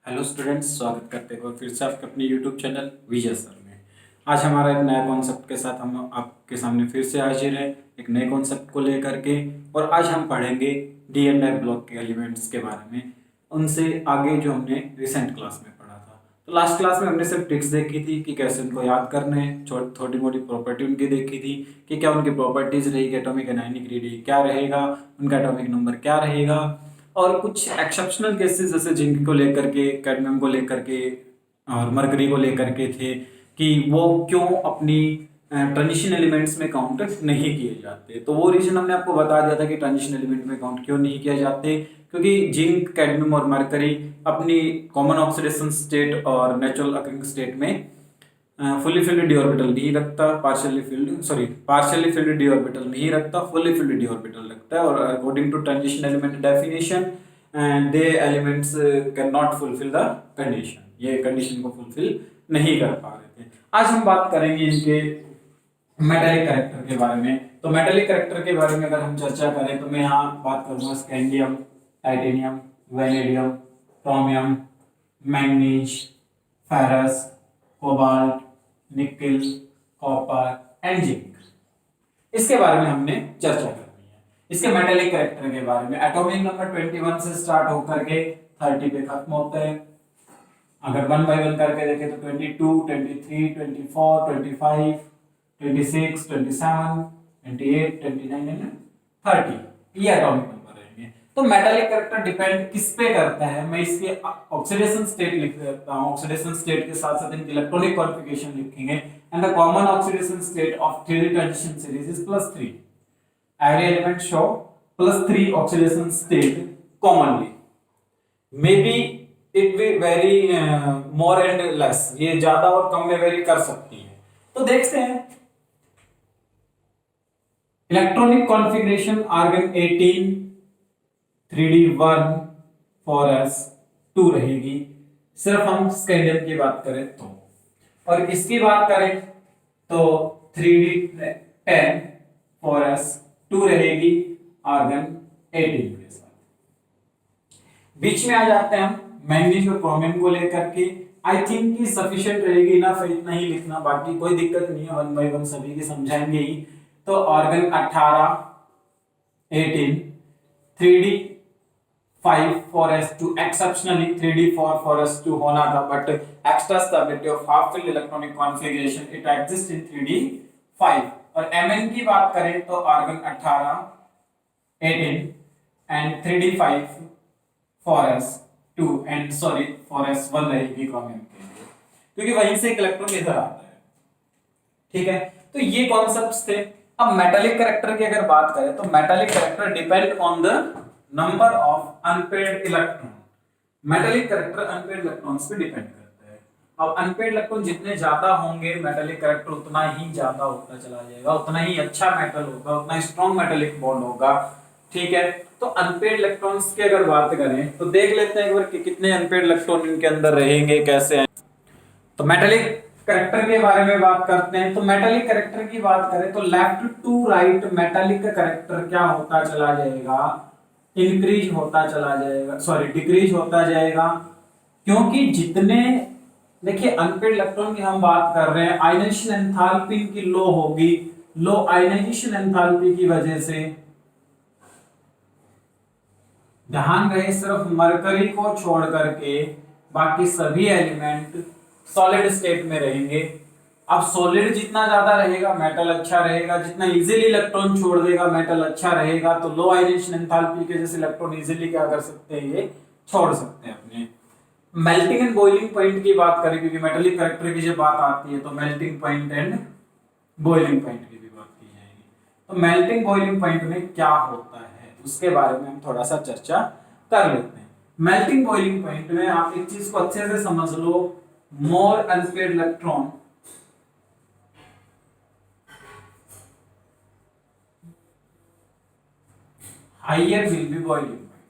Hello students, स्वागत करते हैं फिर से आपके अपने यूट्यूब चैनल विजय सर में। आज हमारा एक नया कॉन्सेप्ट के साथ हम आपके सामने फिर से हाजिर है एक नए कॉन्सेप्ट को लेकर के। और आज हम पढ़ेंगे डी एंड आई ब्लॉक के एलिमेंट्स के बारे में, उनसे आगे जो हमने रिसेंट क्लास में पढ़ा था। तो लास्ट क्लास में हमने सिर्फ ट्रिक्स देखी थी कि कैसे उनको याद करने हैं, छोटी मोटी प्रॉपर्टी उनकी देखी थी कि क्या उनकी प्रॉपर्टीज रहेगी, एटॉमिक एनाइनिक क्या रहेगा, उनका एटॉमिक नंबर क्या रहेगा, और कुछ एक्सेप्शनल केसेस जैसे जिंक को लेकर के, कैडमियम को लेकर के और मरकरी को लेकर के थे कि वो क्यों अपनी ट्रांजिशन एलिमेंट्स में काउंट नहीं किए जाते। तो वो रीजन हमने आपको बता दिया था कि ट्रांजिशन एलिमेंट में काउंट क्यों नहीं किए जाते, क्योंकि जिंक, कैडमियम और मरकरी अपनी कॉमन ऑक्सीडेशन स्टेट और नेचुरल अकरिंग स्टेट में फुली फिल्ड डी ऑर्बिटल नहीं रखता, पार्शियली फिल्ड डी ऑर्बिटल नहीं रखता, फुली फिल्ड डी ऑर्बिटल रखता है। और according to transition element definition they elements can not fulfil the condition, ये कंडीशन को फुलफिल नहीं कर पा रहे थे। आज हम बात करेंगे इनके मेटालिक कैरेक्टर के बारे में। तो मेटालिक कैरेक्टर के बारे में अगर हम चर्चा करें तो मैं यहाँ बात करूंगा scandium, titanium, vanadium, chromium, manganese, ferrous, cobalt, nickel, copper and zinc, इसके बारे में हमने चर्चा करनी है। इसके मेटालिक कैरेक्टर के बारे में एटॉमिक नंबर 21 से स्टार्ट होकर के 30 पे खत्म होता है। अगर वन बाय वन करके देखें तो 22, 23, 24, 25, 26, 27, 28, 29 एंड 30 ये एटॉमिक नंबर रहेंगे। तो मेटालिक कैरेक्टर डिपेंड किस पे करता है, मैं इसके ऑक्सीडेशन स्टेट लिख देता हूं। ऑक्सीडेशन स्टेट के साथ साथ इनकी इलेक्ट्रॉनिक कॉन्फ़िगरेशन लिखेंगे। And the common oxidation state of 3D transition series is +3। Every element show +3 oxidation state commonly. May be it will very more and less, ये ज्यादा और कम में वेरी कर सकती है। तो देखते हैं electronic configuration argon 18 3D1 4s2 रहेगी, सिर्फ हम स्कैंडियम की बात करें तो। और इसकी बात करें तो 3D10 4s2 रहेगी आर्गन 18 के साथ। बीच में आ जाते हैं हम मैंगनीज और क्रोमियम को लेकर के। आई थिंक कि सफिशिएंट रहेगी ना, फिर इतना ही लिखना, बाकी कोई दिक्कत नहीं है, वन बाय वन सभी की समझाएंगे ही। तो argon 18 18 3D5 4s2, exceptionally 3D4 4s2 होना था, but extra stability of half filled electronic configuration it exists in 3D5। और Mn की बात करें तो argon 18 18 and 3D5 4s2 and 4s1 रहेगी क्रोमियम के लिए, क्योंकि वहीं से एक इलेक्ट्रॉन इधर आता है। ठीक है, तो ये कॉन्सेप्ट्स थे। अब मेटालिक कैरेक्टर की अगर बात करें तो metallic character depend on the number of unpaired electron. Metallic character unpaired electrons पे डिपेंड करता है। अब अनपेयर्ड इलेक्ट्रॉन जितने ज्यादा होंगे मेटालिक कैरेक्टर उतना ही ज्यादा होता चला जाएगा, उतना ही अच्छा मेटल होगा, उतना स्ट्रॉन्ग मेटालिक बॉन्ड होगा। ठीक है, तो अनपेयर्ड इलेक्ट्रॉन्स की अगर बात करें तो देख लेते हैं एक बार कि कितने अनपेयर्ड इलेक्ट्रॉन इनके अंदर रहेंगे, कैसे हैं। तो मेटालिक कैरेक्टर के बारे में बात करते हैं। तो मेटालिक कैरेक्टर की बात करें तो लेफ्ट टू राइट मेटालिक का कैरेक्टर क्या होता चला जाएगा, इंक्रीज होता चला जाएगा, डिक्रीज होता जाएगा। क्योंकि जितने, देखिए अनपेयर्ड इलेक्ट्रॉन की हम बात कर रहे हैं, आयनाइजेशन एंथैल्पी की लो होगी, लो आयनाइजेशन एंथैल्पी की वजह से, ध्यान रहे सिर्फ मरकरी को छोड़ करके बाकी सभी एलिमेंट सॉलिड स्टेट में रहेंगे। अब सॉलिड जितना ज्यादा रहेगा मेटल अच्छा रहेगा, जितना इजीली इलेक्ट्रॉन छोड़ देगा मेटल अच्छा रहेगा। तो लो आयनाइजेशन एंथैल्पी के जैसे इलेक्ट्रॉन इजीली क्या कर सकते हैं, ये छोड़ सकते हैं अपने। मेल्टिंग एंड बॉइलिंग पॉइंट की बात करें, क्योंकि मेटालिक कैरेक्टर की जब बात आती है तो melting point and boiling point की भी बात की जाएगी। तो मेल्टिंग बॉइलिंग पॉइंट में क्या होता है उसके बारे में हम थोड़ा सा चर्चा कर लेते हैं। मेल्टिंग बॉइलिंग पॉइंट में आप एक चीज को अच्छे से समझ लो, more unpaired electron higher will be boiling point।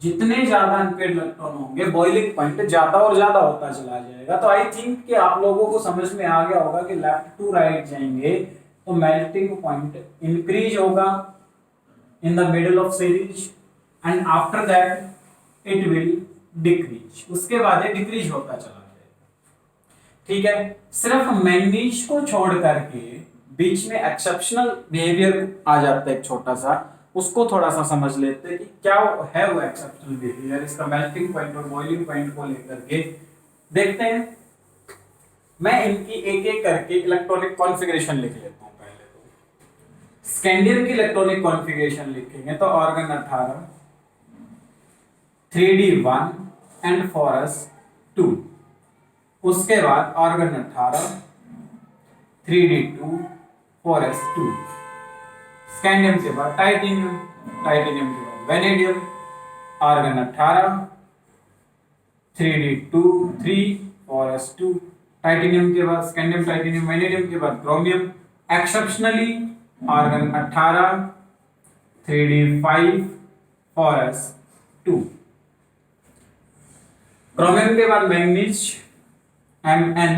जितने ज्यादा अनपेयर्ड इलेक्ट्रॉन होंगे बॉइलिंग पॉइंट ज्यादा और ज्यादा होता चला जाएगा। तो आई थिंक कि आप लोगों को समझ में आ गया होगा कि लेफ्ट टू राइट जाएंगे तो मेल्टिंग पॉइंट इंक्रीज होगा in the middle of series and after that it will decrease, उसके बाद ये डिक्रीज होता चला जाएगा। ठीक है, सिर्फ मैंगनीज को छोड़ करके बीच में एक्सेप्शनल बिहेवियर आ जाता है एक छोटा सा, उसको थोड़ा सा समझ लेते हैं कि क्या है वो एक्सेप्शनल बिहेवियर। इसका मेल्टिंग पॉइंट और बॉइलिंग पॉइंट को लेकर के देखते हैं। मैं इनकी एक एक करके इलेक्ट्रॉनिक कॉन्फ़िगरेशन लिख लेता हूं। पहले तो स्कैंडियम की इलेक्ट्रॉनिक कॉन्फ़िगरेशन लिखेंगे तो ऑर्गन 18 3d1 एंड फॉरस 2, उसके बाद ऑर्गन 18 3d2 फॉरस 2, स्कैंडियम के बाद टाइटेनियम, टाइटेनियम के बाद वेनेडियम, ऑर्गन 18 3d2 3 फॉरस 2, टाइटेनियम के बाद स्कैंडियम, टाइटेनियम, वेनेडियम के बाद chromium, exceptionally organ 18 3d5 फॉरस 2, chromium के बाद मैंगनीज Mn,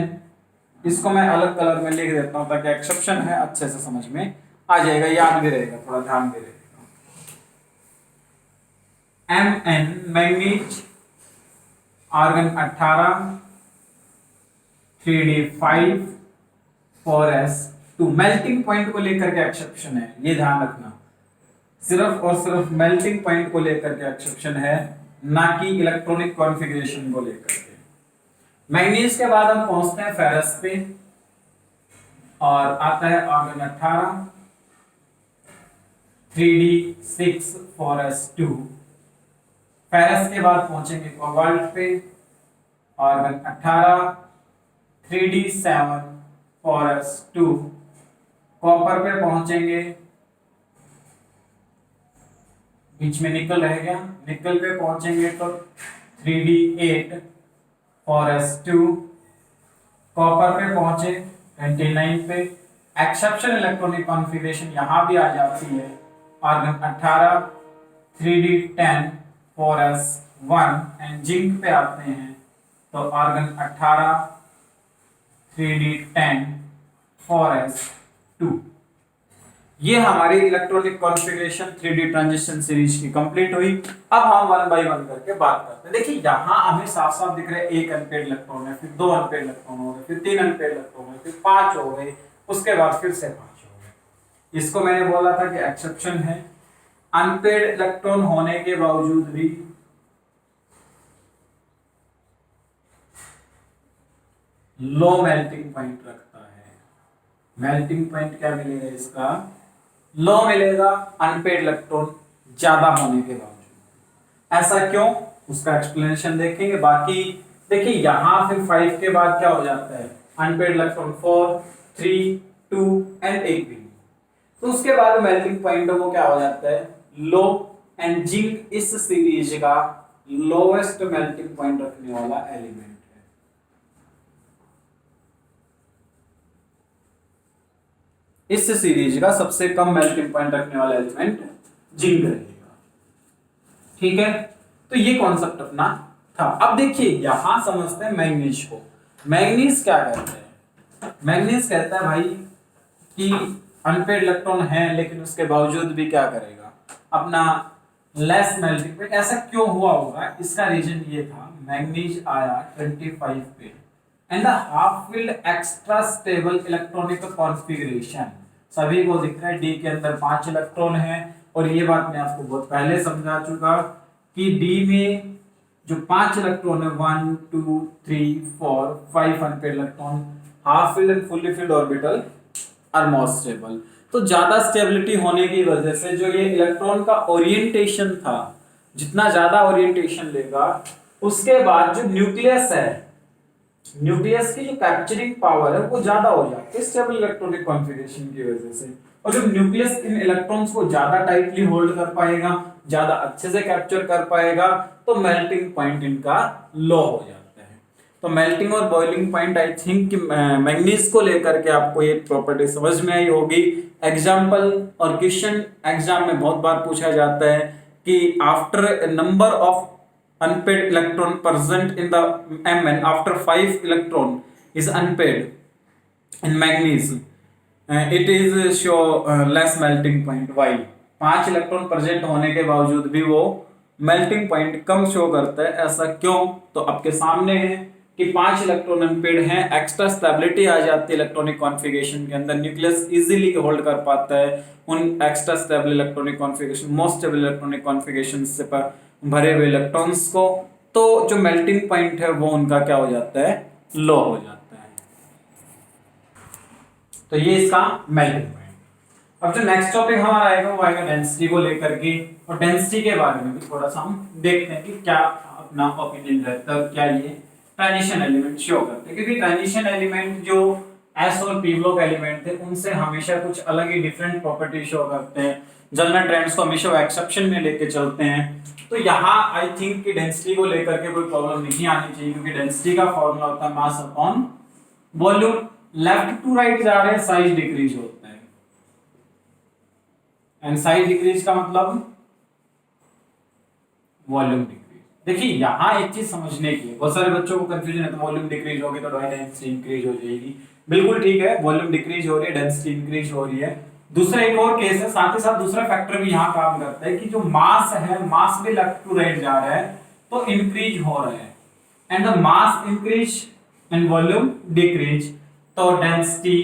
इसको मैं अलग कलर में लिख देता हूं ताकि एक्सेप्शन है अच्छे से समझ में आ जाएगा, याद भी रहेगा, थोड़ा ध्यान भी रहेगा। Mn manganese organ 18 3d5 4s2, melting point को लेकर के एक्सेप्शन है, ये ध्यान रखना, सिर्फ और सिर्फ मेल्टिंग पॉइंट को लेकर के एक्सेप्शन है, ना कि इलेक्ट्रॉनिक कॉन्फ़िगरेशन को लेकर के। मैंगनीज के बाद हम पहुंचते हैं फेरस पे और आता है ऑर्गन 18 3d6 4s2, फेरस के बाद पहुंचेंगे कोबाल्ट पे, ऑर्गन 18 3d7 4s2, कॉपर पे पहुंचेंगे, बीच में निकल रह गया, निकल पे पहुंचेंगे तो 3d8 4s2, कॉपर पे पहुंचे 29 पे, एक्सेप्शन इलेक्ट्रॉनिक कॉन्फ़िगरेशन यहां भी आ जाती है, organ 18 3d10 4s1 and zinc पे आते हैं तो ऑर्गन 18 3d10 4s2। ये हमारी electronic configuration 3D transition series की कंप्लीट हुई। अब हम वन बाय वन करके बात करते हैं। देखिए यहाँ हमें साफ साफ दिख रहा है, एक अनपेड इलेक्ट्रॉन है, फिर 2 अनपेड इलेक्ट्रॉन हो गए, फिर 3 अनपेड इलेक्ट्रॉन हो गए, फिर 5 हो गए, उसके बाद फिर से 5 हो गए। इसको मैंने बोला था कि एक्सेप्शन है, अनपेड इलेक्ट्रॉन होने के बावजूद भी लो मेल्टिंग पॉइंट रखता है। मेल्टिंग पॉइंट क्या मिलेगा इसका? लो मिलेगा, अनपेड इलेक्ट्रॉन ज्यादा होने के बावजूद। ऐसा क्यों, उसका एक्सप्लेनेशन देखेंगे। बाकी देखिए यहां फिर 5 के बाद क्या हो जाता है, अनपेड इलेक्ट्रॉन 4 3 2 एंड 1 भी, तो उसके बाद मेल्टिंग पॉइंट वो क्या हो जाता है, लो। एंड जिंक इस सीरीज का लोएस्ट मेल्टिंग पॉइंट रखने वाला एलिमेंट है। इस सीरीज का सबसे कम मेल्टिंग पॉइंट रखने वाला एलिमेंट जिंक रहेगा। ठीक है, तो ये कॉन्सेप्ट अपना था। अब देखिए यहां समझते हैं मैंगनीज को। मैंगनीज क्या कहते हैं? मैंगनीज कहता है भाई कि अनपेड इलेक्ट्रॉन है लेकिन उसके बावजूद भी क्या करेगा, अपना लेस मेल्टिंग पॉइंट। ऐसा क्यों हुआ होगा, इसका रीजन ये था, मैंगनीज आया 25 पे and the half filled extra stable electronic configuration. सभी को दिख रहा है डी के अंदर 5 इलेक्ट्रॉन है, और ये बात मैं आपको बहुत पहले समझा चुका कि डी में जो 5 इलेक्ट्रॉन है 1 2 3 4 5 unpaired electron, half filled and fully filled orbital are more stable. तो ज्यादा स्टेबिलिटी होने की वजह से जो ये इलेक्ट्रॉन का ओरिएंटेशन था, जितना ज्यादा ओरिएंटेशन लेगा उसके बाद जो न्यूक्लियस है, न्यूक्लियस की जो कैप्चरिंग पावर है वो ज्यादा हो जाती है स्टेबल इलेक्ट्रॉनिक कॉन्फ़िगरेशन की वजह से। और जब न्यूक्लियस इन इलेक्ट्रॉन्स को ज्यादा टाइटली होल्ड कर पाएगा, ज्यादा अच्छे से कैप्चर कर पाएगा, तो मेल्टिंग पॉइंट इनका लो हो जाता है। तो मेल्टिंग और बॉइलिंग पॉइंट आई थिंक कि मैंगनीज को लेकर के आपको ये प्रॉपर्टी समझ में आई होगी। एग्जाम्पल और क्वेश्चन एग्जाम में बहुत बार पूछा जाता है कि after number of unpaid electron present in the Mn after 5 electron is unpaid in manganese, it is show less melting point. Why? 5 electron present होने के बावजूद भी वो मेल्टिंग पॉइंट कम शो करता है। ऐसा क्यों? तो आपके सामने है कि 5 इलेक्ट्रॉन अनपेड हैं, एक्स्ट्रा स्टेबिलिटी आ जाती है इलेक्ट्रॉनिक कॉन्फ़िगरेशन के अंदर, न्यूक्लियस इजीली होल्ड कर पाता है उन extra stable electronic configuration, most stable electronic configuration से भरे हुए इलेक्ट्रॉन्स को, तो जो मेल्टिंग पॉइंट है वो उनका क्या हो जाता है, लो हो जाता है। तो ये इसका मेल्टिंग पॉइंट। अब जो नेक्स्ट टॉपिक हमारा आएगा वो आएगा डेंसिटी को लेकर के, और डेंसिटी के बारे में भी थोड़ा सा हम देखते हैं कि क्या अपना ओपिनियन रहता है, क्या ये ट्रांजिशन एलिमेंट शो करते हैं, क्योंकि ट्रांजिशन एलिमेंट जो एस और पी ब्लॉक एलिमेंट थे उनसे हमेशा कुछ अलग ही डिफरेंट प्रॉपर्टी शो करते हैं। जनरल ट्रेंड्स को हमेशा एक्सेप्शन में लेके चलते हैं। तो यहाँ आई थिंक कि डेंसिटी को लेकर के कोई प्रॉब्लम नहीं आनी चाहिए, क्योंकि डेंसिटी का फॉर्मूला होता है mass upon volume. Left to right जा रहे हैं, साइज डिक्रीज होता है, एंड साइज डिक्रीज का मतलब वॉल्यूम डिक्रीज। देखिए यहाँ एक चीज समझने की है, बहुत सारे बच्चों को कंफ्यूजन है, तो वॉल्यूम डिक्रीज होगी तो डेंसिटी इंक्रीज हो जाएगी। बिल्कुल ठीक है, वॉल्यूम डिक्रीज हो रही है, डेंसिटी इंक्रीज हो रही है। दूसरा एक और केस है, साथ ही साथ दूसरा फैक्टर भी यहाँ काम करता है कि जो मास है, मास भी लेफ्ट टू राइट जा रहा है तो इंक्रीज हो रहा है, and the mass increase and volume decrease, तो डेंसिटी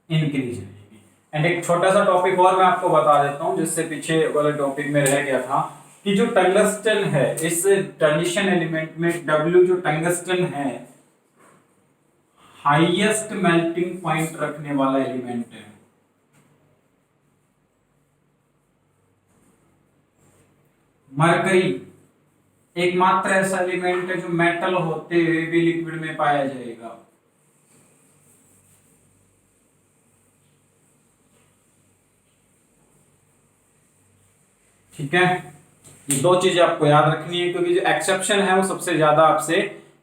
इंक्रीज रहेगी। एंड एक छोटा सा टॉपिक और मैं आपको बता देता हूं, जिससे पीछे वाले टॉपिक में रह गया था, कि जो टंगस्टन है इस ट्रांजिशन एलिमेंट में, W जो टंगस्टन है हाईएस्ट मेल्टिंग पॉइंट रखने वाला एलिमेंट है। मरकरी एकमात्र ऐसा एलिमेंट है जो मेटल होते हुए भी लिक्विड में पाया जाएगा। ठीक है, ये दो चीजें आपको याद रखनी है, क्योंकि जो एक्सेप्शन है वो सबसे ज्यादा आपसे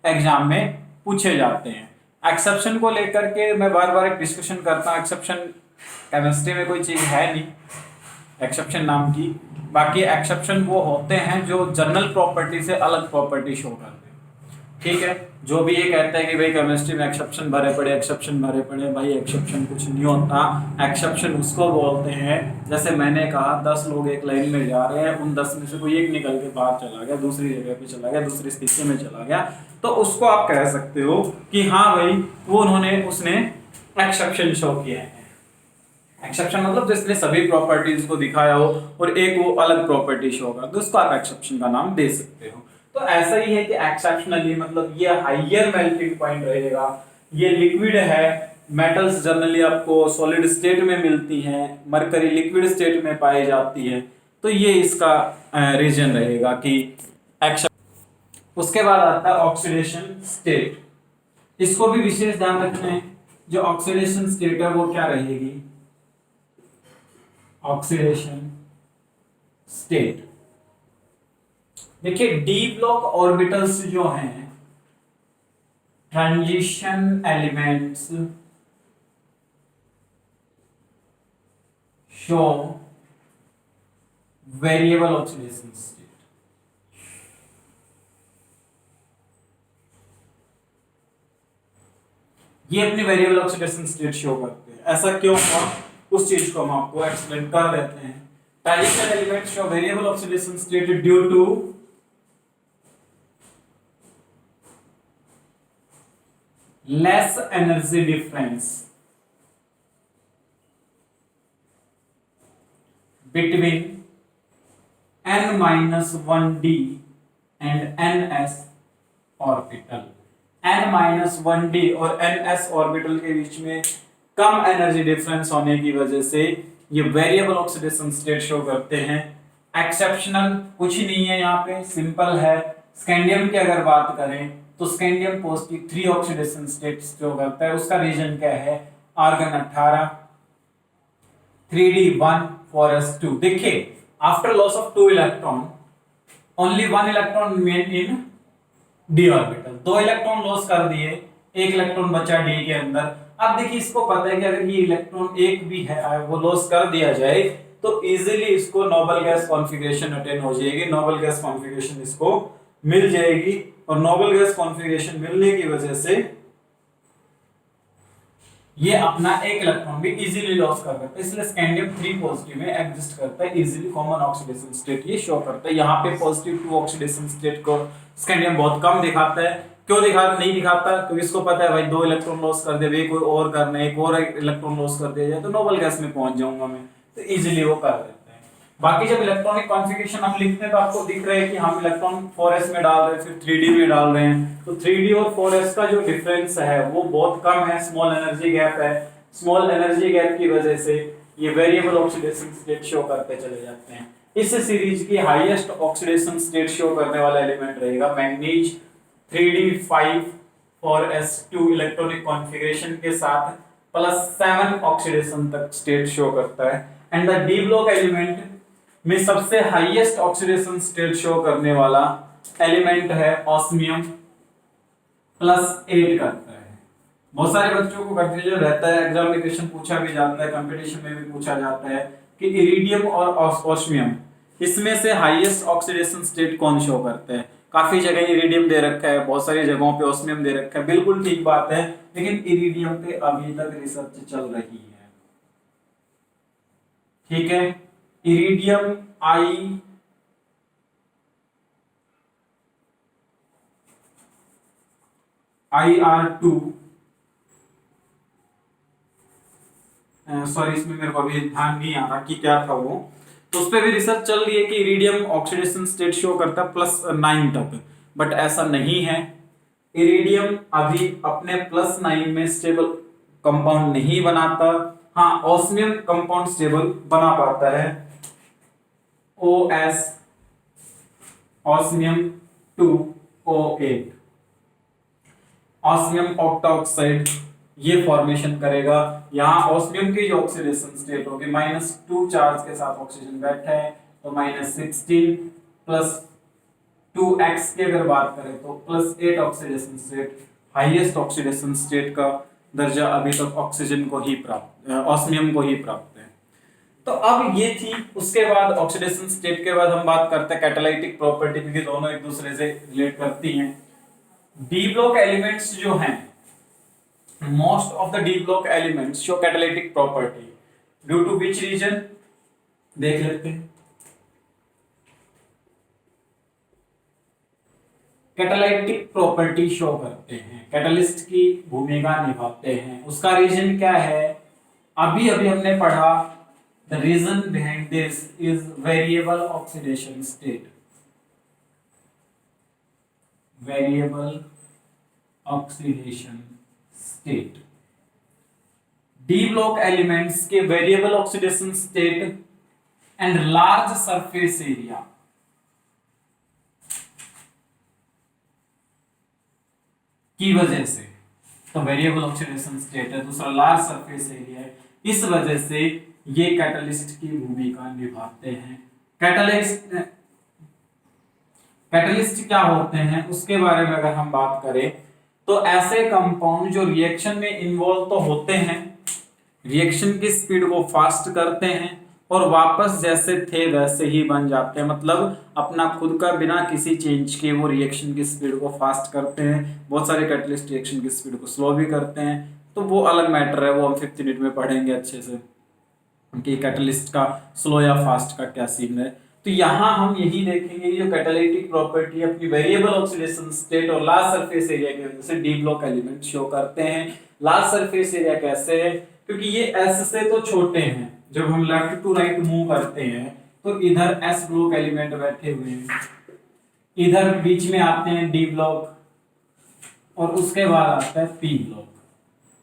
एग्जाम में पूछे जाते हैं। एक्सेप्शन को लेकर के मैं बार बार एक डिस्कशन करता हूँ, एक्सेप्शन केमिस्ट्री में कोई चीज है नहीं एक्सेप्शन नाम की। बाकी एक्सेप्शन वो होते हैं जो जनरल प्रॉपर्टी से अलग प्रॉपर्टी शो करते हैं। ठीक है, जो भी ये कहता है कि भाई केमिस्ट्री में एक्सेप्शन भरे पड़े, एक्सेप्शन भरे पड़े, भाई एक्सेप्शन कुछ नहीं होता। एक्सेप्शन उसको बोलते हैं, जैसे मैंने कहा 10 लोग एक लाइन में जा रहे हैं, उन 10 में से कोई एक निकल के बाहर चला गया, दूसरी जगह पे चला गया, दूसरी स्थिति में चला गया, तो उसको आप कह सकते हो कि हाँ भाई वो उसने एक्सेप्शन शो किया है। एक्सेप्शन मतलब जिसने सभी प्रॉपर्टीज को दिखाया हो और एक वो अलग प्रॉपर्टी शो कर, तो उसको आप एक्सेप्शन का नाम दे सकते हो। तो ऐसा ही है कि एक्सेप्शनली मतलब ये हाइयर मेल्टिंग पॉइंट रहेगा, ये लिक्विड है, मेटल्स जनरली आपको सॉलिड स्टेट में मिलती हैं, मरकरी लिक्विड स्टेट में पाई जाती है, तो ये इसका रीजन रहेगा कि एक्सेप्शन। उसके बाद आता है ऑक्सीडेशन स्टेट, इसको भी विशेष ध्यान रखना है। जो ऑक्सीडेशन स्टेट है वो क्या रहेगी, ऑक्सीडेशन स्टेट। देखिए डी ब्लॉक ऑर्बिटल्स जो हैं, transition elements show variable oxidation state. ये अपनी वेरिएबल ऑक्सीडेशन स्टेट शो करते हैं। ऐसा क्यों हुआ, उस चीज को हम आपको एक्सप्लेन कर देते हैं। Transition elements show variable oxidation state due to less energy difference between n-1d and ns orbital। n-1d और ns ऑर्बिटल के बीच में कम एनर्जी डिफरेंस होने की वजह से ये वेरिएबल ऑक्सीडेशन स्टेट शो करते हैं। एक्सेप्शनल कुछ नहीं है यहाँ पे, सिंपल है। स्कैंडियम की अगर बात करें तो स्कैंडियम पॉजिटिव 3 ऑक्सीडेशन स्टेट्स जो करता है, उसका रीजन क्या है, आर्गन 18 3d1 4s2। देखिए after loss of 2 electron only 1 electron remain in D orbital, 2 electron loss कर दिए, 1 इलेक्ट्रॉन बचा डी के अंदर। अब देखिए इसको पता है कि अगर ये इलेक्ट्रॉन एक भी है वो लॉस कर दिया जाए तो इजीली इसको नोबल गैस कॉन्फ़िगरेशन अटेन हो जाएगी, नोबल गैस कॉन्फ़िगरेशन इसको मिल जाएगी, और नोबल गैस कॉन्फ़िगरेशन मिलने की वजह से ये अपना एक इलेक्ट्रॉन भी इजीली लॉस कर देता है, इसलिए स्कैंडियम 3 पॉजिटिव में एग्जिस्ट करता है इजीली, कॉमन ऑक्सीडेशन स्टेट ये शो करता है। यहाँ पे पॉजिटिव 2 ऑक्सीडेशन स्टेट को स्कैंडियम बहुत कम दिखाता है। क्यों नहीं दिखाता? क्योंकि इसको पता है भाई 2 इलेक्ट्रॉन लॉस कर दे, वे कोई और करना है, एक और इलेक्ट्रॉन लॉस कर दिया जाए तो नोबल गैस में पहुंच जाऊंगा मैं, तो इजीली वो कर देते हैं। बाकी जब इलेक्ट्रॉनिक कॉन्फ़िगरेशन हम लिखते हैं तो आपको दिख रहा है कि हम इलेक्ट्रॉन 4s में डाल रहे हैं, फिर 3d में डाल रहे हैं, तो 3d और 4s का जो डिफरेंस है वो बहुत कम है, स्मॉल एनर्जी गैप है। स्मॉल एनर्जी गैप की वजह से ये वेरिएबल ऑक्सीडेशन स्टेट शो करते चले जाते हैं। इस सीरीज की हाईएस्ट ऑक्सीडेशन स्टेट शो करने वाला एलिमेंट रहेगा मैंगनीज 3d5 और s2 इलेक्ट्रॉनिक कॉन्फ़िगरेशन के साथ +7 ऑक्सीडेशन तक स्टेट शो करता है। And the D block element में सबसे हाईएस्ट ऑक्सीडेशन स्टेट शो करने वाला एलिमेंट है ऑस्मियम, +8 करता है। बहुत सारे बच्चों को कंफ्यूजन रहता है, एग्जाम में क्वेश्चन पूछा भी जाता है, कंपटीशन में भी पूछा जाता है कि इरिडियम और ऑस्मियम इसमें से हाईएस्ट ऑक्सीडेशन स्टेट कौन शो करता है। काफी जगह इरिडियम दे रखा है, बहुत सारी जगहों पे ऑस्मियम दे रखा है, बिल्कुल ठीक बात है, लेकिन इरिडियम पे अभी तक रिसर्च चल रही है। ठीक है, इरिडियम IR2 सॉरी इसमें मेरे को अभी ध्यान नहीं आ रहा कि क्या था वो, तो उस पर भी रिसर्च चल रही है कि इरिडियम ऑक्सीडेशन स्टेट शो करता है +9 तक, बट ऐसा नहीं है। इरिडियम अभी अपने +9 में स्टेबल कंपाउंड नहीं बनाता। हाँ, ऑस्मियम कंपाउंड स्टेबल बना पाता है, OS ऑस्मियम 2O8 ऑस्मियम ऑक्टाऑक्साइड ये फॉर्मेशन करेगा। यहाँ ऑस्मियम की जो ऑक्सीडेशन स्टेट होगी -2 चार्ज के साथ ऑक्सीजन बैठा है, तो -16 प्लस 2x की अगर बात करें तो +8 oxidation state, highest oxidation state का दर्जा अभी तक ऑक्सीजन को ही प्राप्त, ऑस्मियम को ही प्राप्त है। तो अब ये थी, उसके बाद ऑक्सीडेशन स्टेट के बाद हम बात करते हैं कैटालाइटिक प्रॉपर्टी, क्योंकि दोनों एक दूसरे से रिलेट करती हैं। डी ब्लॉक एलिमेंट्स जो हैं, most of the d block elements show catalytic property due to which region देख लेते हैं। कैटालाइटिक प्रॉपर्टी शो करते हैं, कैटलिस्ट की भूमिका निभाते हैं, उसका रीजन क्या है? अभी अभी हमने पढ़ा, the reason behind this is variable oxidation state, variable oxidation state. D block elements के variable oxidation state and large surface area की वजह से, तो वेरिएबल ऑक्सीडेशन स्टेट है, दूसरा लार्ज सरफेस एरिया है, इस वजह से ये कैटलिस्ट की भूमिका निभाते हैं। कैटलिस्ट क्या होते हैं उसके बारे में अगर हम बात करें तो ऐसे कंपाउंड जो रिएक्शन में इन्वॉल्व तो होते हैं, रिएक्शन की स्पीड को फास्ट करते हैं और वापस जैसे थे वैसे ही बन जाते हैं, मतलब अपना खुद का बिना किसी चेंज के वो रिएक्शन की स्पीड को फास्ट करते हैं। बहुत सारे कैटलिस्ट रिएक्शन की स्पीड को स्लो भी करते हैं, तो वो अलग मैटर है, वो हम 5th यूनिट में पढ़ेंगे अच्छे से कि कैटलिस्ट का स्लो या फास्ट का क्या सीन है। तो यहाँ हम यही देखेंगे, जो कैटालाइटिक प्रॉपर्टी अपनी वेरिएबल ऑक्सीडेशन स्टेट और लार्ज सरफेस एरिया की वजह से डी ब्लॉक एलिमेंट शो करते हैं। लार्ज सरफेस एरिया कैसे है? क्योंकि ये S से तो छोटे हैं, जब हम लेफ्ट टू राइट मूव करते हैं तो इधर S ब्लॉक एलिमेंट बैठे हुए हैं, इधर बीच में आते हैं डी ब्लॉक और उसके बाद आता है P ब्लॉक।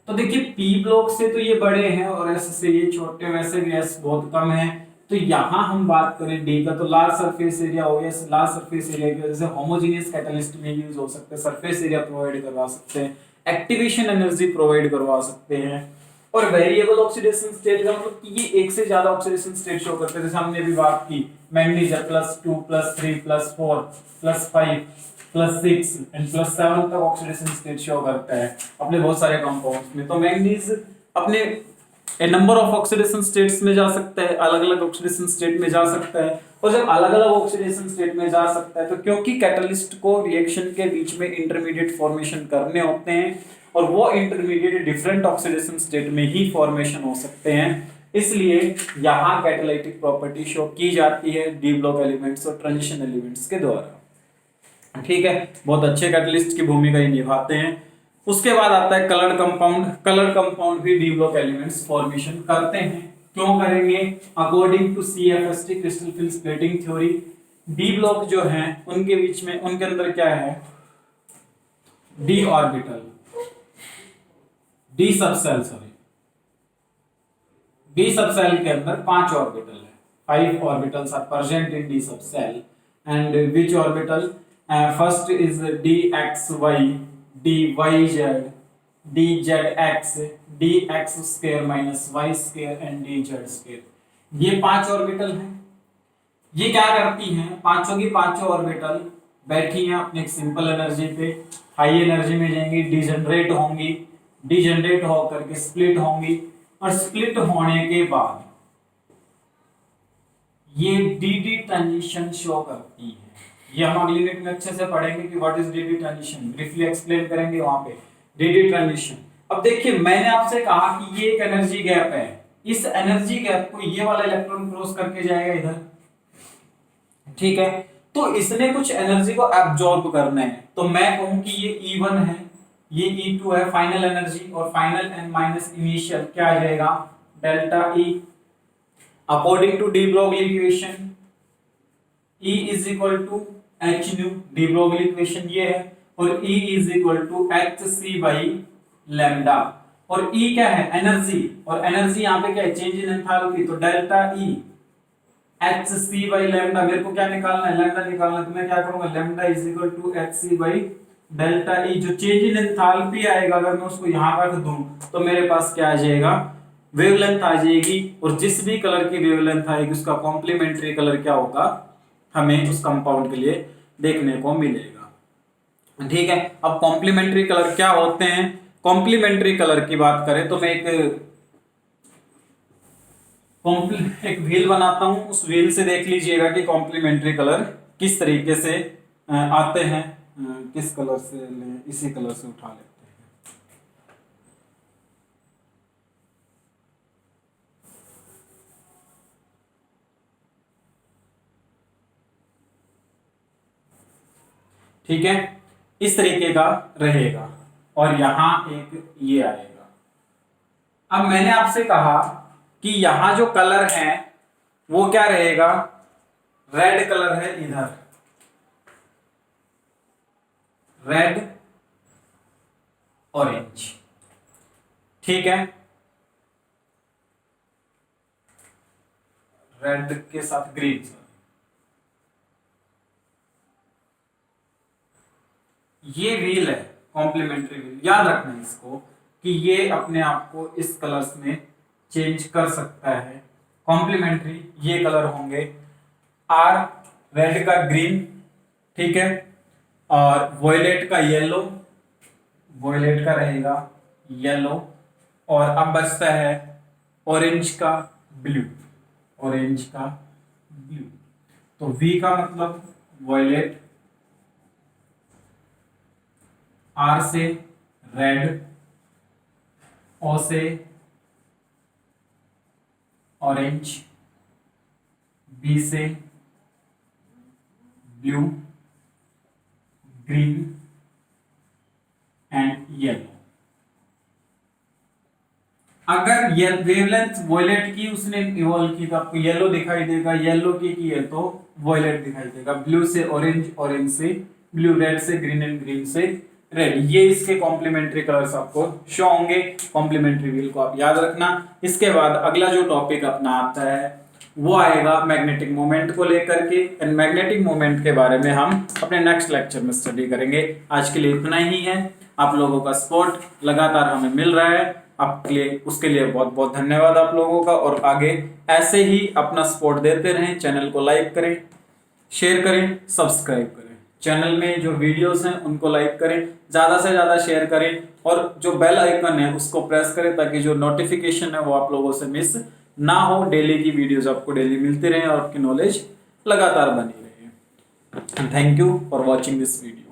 तो देखिए P ब्लॉक से तो ये बड़े हैं और S से ये छोटे, वैसे भी S बहुत कम है। तो यहाँ हम बात करें D का, तो लार्ज सरफेस एरिया हो गया, लार्ज सरफेस एरिया की वजह से होमोजेनियस कैटलिस्ट में यूज हो सकते हैं, सरफेस एरिया प्रोवाइड करवा सकते हैं, एक्टिवेशन एनर्जी प्रोवाइड करवा सकते हैं। और वेरिएबल ऑक्सीडेशन स्टेट का मतलब कि ये एक से ज्यादा ऑक्सीडेशन स्टेट शो करते हैं, जैसे हमने अभी बात की मैग्नीज +2 +3 +4 +5 +6 एंड +7 तक ऑक्सीडेशन स्टेट शो करता है अपने बहुत सारे कंपाउंड्स में। तो मैग्नीज अपने ए नंबर ऑफ ऑक्सीडेशन स्टेट्स में जा सकता है, अलग अलग ऑक्सीडेशन स्टेट में जा सकता है। और जब अलग अलग ऑक्सीडेशन स्टेट में जा सकता है तो क्योंकि कैटलिस्ट को रिएक्शन के बीच में इंटरमीडिएट फॉर्मेशन करने होते हैं और वो इंटरमीडिएट डिफरेंट ऑक्सीडेशन स्टेट में ही फॉर्मेशन हो सकते हैं, इसलिए यहाँ कैटालिटिक प्रॉपर्टी शो की जाती है डी ब्लॉक एलिमेंट्स और ट्रांजिशन एलिमेंट्स के द्वारा। ठीक है, बहुत अच्छे कैटलिस्ट की भूमिका ये निभाते हैं। उसके बाद आता है कलर कंपाउंड। कलर कंपाउंड भी डी ब्लॉक एलिमेंट्स फॉर्मेशन करते हैं। क्यों करेंगे? According to CFST crystal film splitting theory, D block जो हैं उनके बीच में, उनके अंदर क्या है, D orbital, D subshell, sorry D subshell के अंदर 5 ऑर्बिटल है, 5 orbitals are present in D subshell and which orbital, first is DXY, DYZ, DZX, DX square minus Y square and DZ square. ये 5 ऑर्बिटल हैं। ये क्या करती हैं? पांचों की पांचों ऑर्बिटल बैठी हैं अपने एक सिंपल एनर्जी पे, हाई एनर्जी में जाएंगी, डिजनरेट होंगी, डिजनरेट होकर के स्प्लिट होंगी और स्प्लिट होने के बाद ये डी ट्रांजिशन शो करती है। ये हम अगली यूनिट में अच्छे से पढ़ेंगे कि what is D transition, briefly explain करेंगे वहां पे डी ट्रांजिशन। अब देखिए, मैंने आपसे कहा कि ये एक एनर्जी गैप है, इस एनर्जी गैप को ये वाला इलेक्ट्रॉन क्रॉस करके जाएगा इधर, ठीक है, तो इसने कुछ एनर्जी को एब्जॉर्ब करना है। तो मैं कहूं कि ये E1 है, ये E2 है फाइनल एनर्जी, और फाइनल एंड माइनस इनिशियल क्या आ जाएगा, delta E। According to de Broglie equation E is equal to h nu, de Broglie equation ये है, और E is equal to HC by lambda. और E क्या है, एनर्जी, और एनर्जी यहाँ पे क्या है, चेंज इन एंथैल्पी, तो delta E HC by lambda. मेरे को क्या निकालना है, लैम्डा निकालना है, तो मैं क्या करूंगा, lambda is equal to HC by delta E। जो चेंज इन एंथैल्पी आएगा, अगर मैं उसको यहाँ रख दूं तो मेरे पास क्या आ जाएगा, वेवलेंथ आ जाएगी, और जिस भी कलर की वेवलेंथ आएगी उसका कॉम्प्लीमेंट्री कलर क्या होगा, हमें उस कंपाउंड के लिए देखने को मिलेगा। ठीक है, अब कॉम्प्लीमेंट्री कलर क्या होते हैं? कॉम्प्लीमेंट्री कलर की बात करें तो मैं एक व्हील बनाता हूं, उस व्हील से देख लीजिएगा कि कॉम्प्लीमेंट्री कलर किस तरीके से आते हैं। किस कलर से लें, इसी कलर से उठा लेते हैं। ठीक है, इस तरीके का रहेगा, और यहां एक ये आएगा। अब मैंने आपसे कहा कि यहां जो कलर है वो क्या रहेगा, रेड कलर है इधर, रेड ऑरेंज, ठीक है, रेड के साथ ग्रीन। ये व्हील है कॉम्प्लीमेंट्री व्हील, याद रखना है इसको कि ये अपने आप को इस कलर्स में चेंज कर सकता है। कॉम्प्लीमेंट्री ये कलर होंगे, आर रेड का ग्रीन, ठीक है, और वॉयलेट का येलो, वॉयलेट का रहेगा येलो, और अब बचता है ऑरेंज का ब्लू, ऑरेंज का ब्लू। तो V का मतलब वॉयलेट, R से रेड, O से ऑरेंज, B से ब्लू, ग्रीन एंड येलो। अगर ये वेवलेंथ वॉयलेट की उसने इवॉल्व की तो आपको येलो दिखाई देगा, येलो की है तो वॉयलेट दिखाई देगा, ब्लू से ऑरेंज, ऑरेंज से ब्लू, रेड से ग्रीन एंड ग्रीन से रेड। ये इसके कॉम्प्लीमेंट्री कलर्स आपको शो होंगे। कॉम्प्लीमेंट्री व्हील को आप याद रखना। इसके बाद अगला जो टॉपिक अपना आता है वो आएगा मैग्नेटिक मोमेंट को लेकर के, एंड मैग्नेटिक मोमेंट के बारे में हम अपने नेक्स्ट लेक्चर में स्टडी करेंगे। आज के लिए इतना ही है। आप लोगों का सपोर्ट लगातार हमें मिल रहा है, आपके लिए उसके लिए बहुत बहुत धन्यवाद आप लोगों का, और आगे ऐसे ही अपना सपोर्ट देते रहें। चैनल को लाइक करें, शेयर करें, सब्सक्राइब करें। चैनल में जो वीडियोस हैं उनको लाइक करें, ज़्यादा से ज़्यादा शेयर करें और जो बेल आइकन है उसको प्रेस करें ताकि जो नोटिफिकेशन है वो आप लोगों से मिस ना हो। डेली की वीडियोस आपको डेली मिलती रहे और आपकी नॉलेज लगातार बनी रहे। Thank you for watching this video.